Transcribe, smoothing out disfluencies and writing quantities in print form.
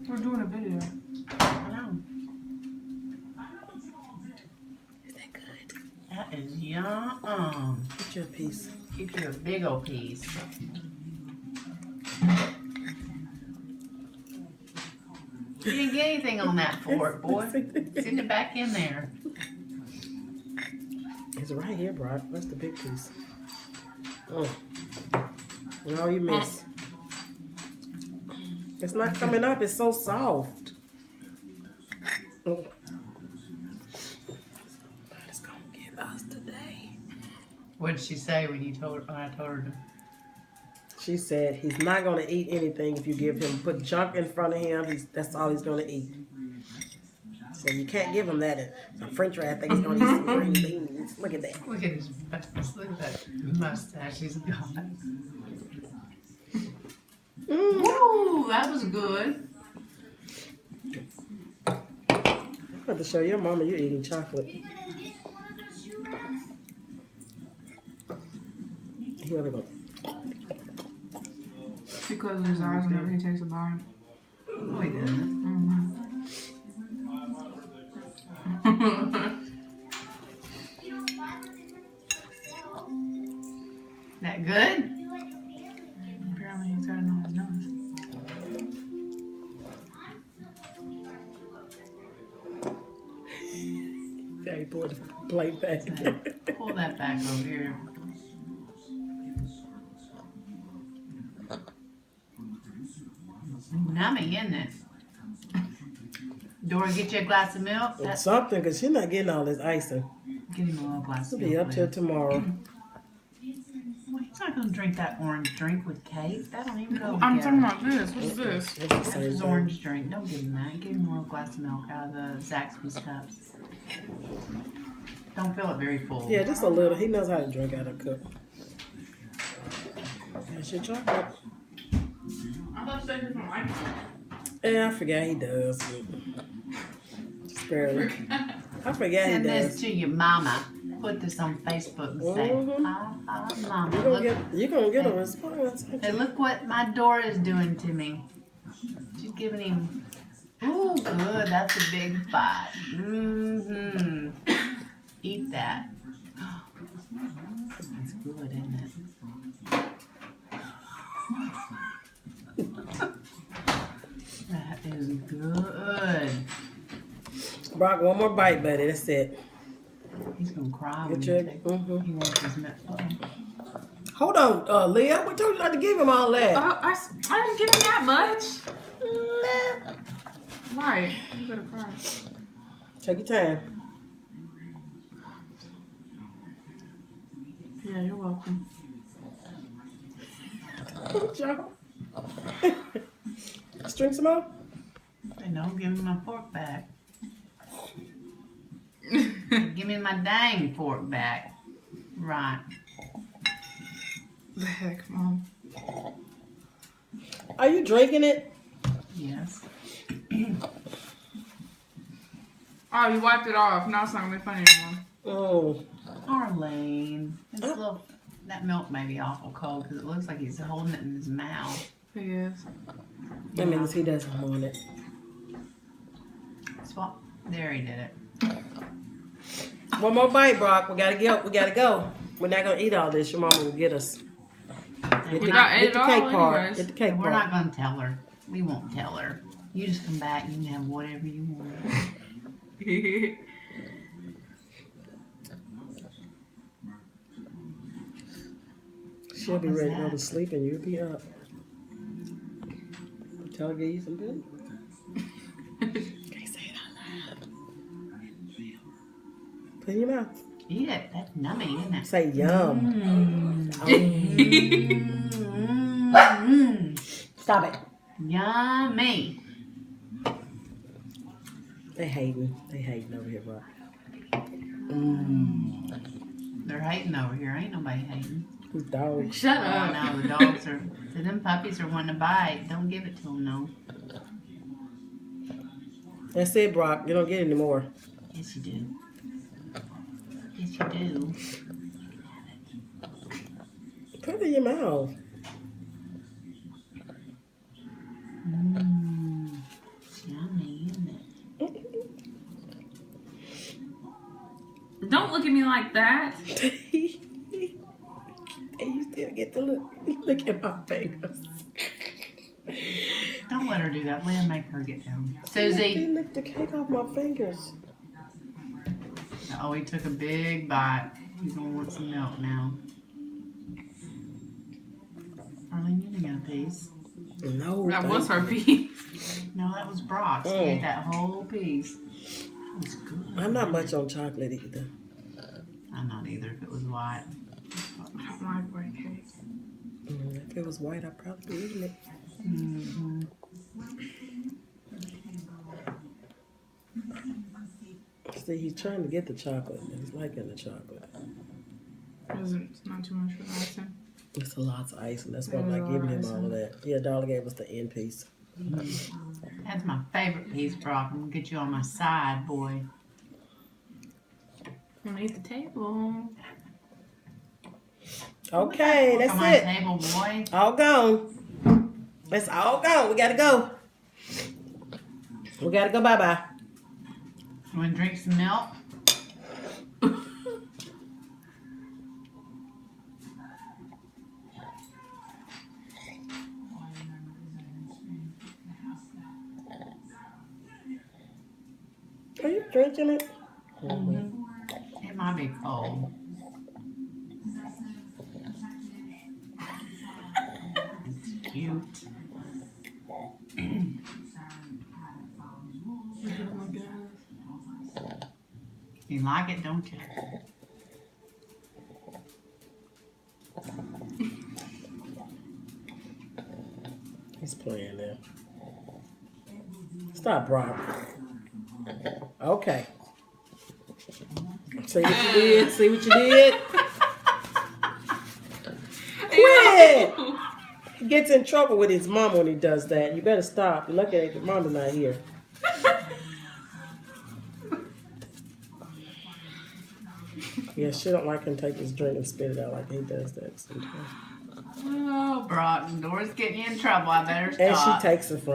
We're doing a video. I know. Is that good? That is yum. Get you a piece. Get you a big old piece. You didn't get anything on that fork, boy. Send it back in there. It's right here, Brock. That's the big piece. Oh. No, you missed. It's not coming up. It's so soft. Oh. It's gonna get us today. What did she say when I told her to? She said he's not gonna eat anything if you give him put junk in front of him. That's all he's gonna eat. So you can't give him that. Some French fry. I think he's gonna eat some green beans. Look at that. Look at his look at that mustache he's got. Ooh, that was good. I'm about to show your mama you're eating chocolate. Here we go. She closes his eyes whenever he takes a bite. No, he doesn't. That good? Apparently he's got it on his nose. Yeah, he poured the plate back. Pull that back over here. Yummy, isn't it? Dora, get you a glass of milk. It's something, because she's not getting all this icing. Get him a little glass It'll of milk. be up till please. tomorrow. Well, he's not going to drink that orange drink with cake. That don't even go I'm together. talking about this. What's this? That's his orange drink. Don't give him that. Give him a little glass of milk out of the Zaxby's cups. Don't fill it very full. Yeah, just a little. He knows how to drink out of a cup. That's your chocolate. I thought you said you don't like it. Yeah, I forgot he does. Barely. I forgot he Send does. this to your mama. Put this on Facebook and say, Mama, You're gonna get a response. hey, look what my Dora is doing to me. She's giving him, ooh, good, that's a big bite. Mm-hmm. Eat that. That's good, isn't it? That is good. Brock, one more bite, buddy. That's it. He's gonna cry when Get he your, takes mm-hmm. he wants his milk. Hold on, Leah. We told you not to give him all that. I didn't give him that much. Right. You better cry. Take your time. Yeah, you're welcome. Joe. Let's drink some more. And don't give me my fork back. Give me my dang fork back. Right. The heck, Mom. Are you drinking it? Yes. Oh, you wiped it off. Now it's not gonna be funny anymore. Oh. Arlene. That milk may be awful cold because it looks like he's holding it in his mouth. He is. That means he doesn't want it. Swap. There, he did it. One more bite, Brock. We gotta go. We gotta go. We're not gonna eat all this. Your mama will get us. Get We got get it the all cake part. anyways. Get the cake We're part. not going to tell her. We won't tell her. You just come back and you can have whatever you want. She'll be What was ready to go that? to sleep and you'll be up. Tell her to give you some food. Can't say it out loud. Put it in your mouth. Eat it. That's nummy, isn't it? Say yum. Stop it. Yummy. They hating. They hating over here, bro. They're hating over here. Ain't nobody hating. Who's dogs? Shut Oh, up. no, the dogs are. So them puppies are wanting to bite. Don't give it to them, no. That's it, Brock. You don't get any more. Yes, you do. Yes, you do. Put it in your mouth. Don't look at me like that. And you still get to look at my fingers. Don't let her do that. Let her make her get down. They Susie. licked the cake off my fingers. Oh, he took a big bite. He's gonna want some milk now. Arlene, you didn't get a piece. No. That thank was her you. piece. No, that was Brock's. He ate that whole piece. That was good. I'm not much on chocolate either. I'm not either if it was white. I don't like white cake. If it was white, I'd probably be eating it. Mm-hmm. See, he's trying to get the chocolate. He's liking the chocolate. It's not too much for the icing. It's a lot of ice, and that's why I'm not giving him all of that. Yeah, Darla gave us the end piece. That's my favorite piece, Brock. I'm gonna get you on my side, boy. I'm gonna eat the table. Okay, Look that's on my it. table, boy. All gone. It's all gone. We gotta go. We gotta go bye-bye. You wanna drink some milk? Are you drinking it? It might be cold. It's cute. You like it, don't you? He's playing there. Stop, Brock. Okay. See what you did? See what you did? Quit! He gets in trouble with his mom when he does that. You better stop. You're lucky that your mama's not here. Yeah, she don't like him take his drink and spit it out like he does that sometimes. Oh, Brock, Dora's getting you in trouble. I better stop. And she takes it from